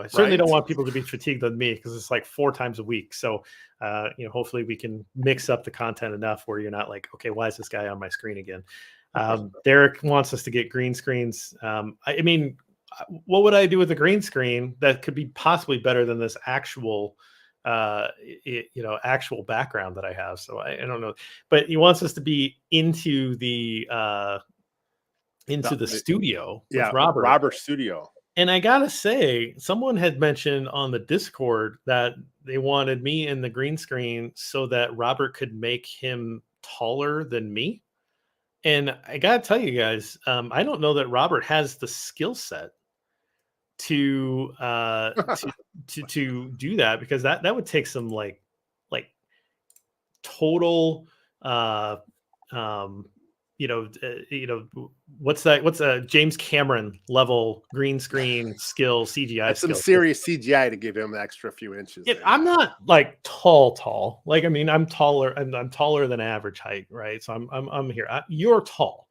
certainly don't want people to be fatigued on me, because it's like 4 times a week. So, hopefully we can mix up the content enough where you're not like, okay, why is this guy on my screen again? Derek wants us to get green screens. I mean, what would I do with a green screen that could be possibly better than this actual actual background that I have. So I don't know, but he wants us to be into the studio with Robert. Robert studio. And I gotta say, someone had mentioned on the Discord that they wanted me in the green screen so that Robert could make him taller than me. And I gotta tell you guys, I don't know that Robert has the skill set to do that, because that would take some like total what's a James Cameron level green screen skill, CGI That's some skill. serious CGI to give him an extra few inches. I'm not like tall. Like, I mean, I'm taller. I'm taller than average height, right? So I'm here. You're tall.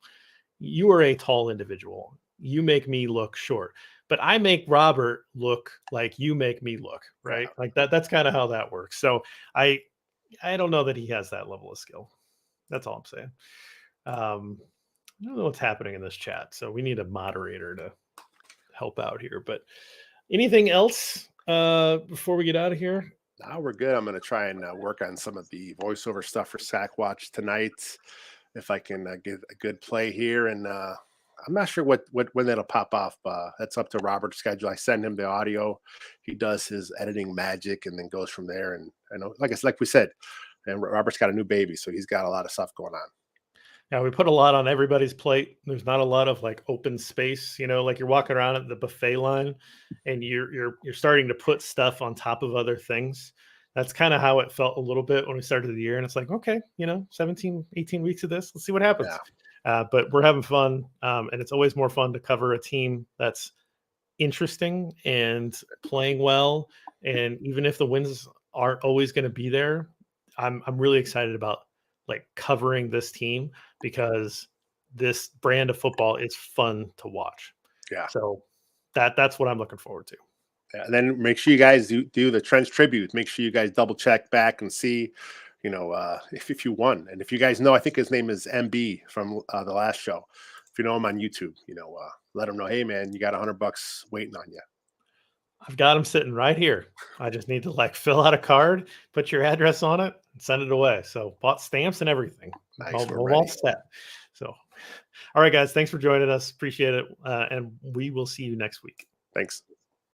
You are a tall individual. You make me look short, but I make Robert look like you make me look, right? Yeah. Like that's kind of how that works. So I don't know that he has that level of skill. That's all I'm saying. I don't know what's happening in this chat, so we need a moderator to help out here. But anything else before we get out of here? Now we're good. I'm going to try and work on some of the voiceover stuff for Sack Watch tonight, if I can get a good play here. And I'm not sure when that'll pop off. That's up to Robert's schedule. I send him the audio. He does his editing magic and then goes from there. And I know, like we said, and Robert's got a new baby, so he's got a lot of stuff going on. Yeah, we put a lot on everybody's plate. There's not a lot of like open space, like you're walking around at the buffet line and you're starting to put stuff on top of other things. That's kind of how it felt a little bit when we started the year. And it's like, okay, 17, 18 weeks of this, let's see what happens. Yeah. But we're having fun. And it's always more fun to cover a team that's interesting and playing well. And even if the wins aren't always going to be there, I'm really excited about like covering this team, because this brand of football is fun to watch. Yeah. So that's what I'm looking forward to. Yeah, and then make sure you guys do the Trench tribute. Make sure you guys double check back and see, if you won. And if you guys know, I think his name is MB from the last show. If you know him on YouTube, let him know, hey man, you got $100 waiting on you. I've got him sitting right here. I just need to like fill out a card, put your address on it, and send it away. So bought stamps and everything. Nice, we're all set. So, all right, guys, thanks for joining us. Appreciate it. And we will see you next week. Thanks.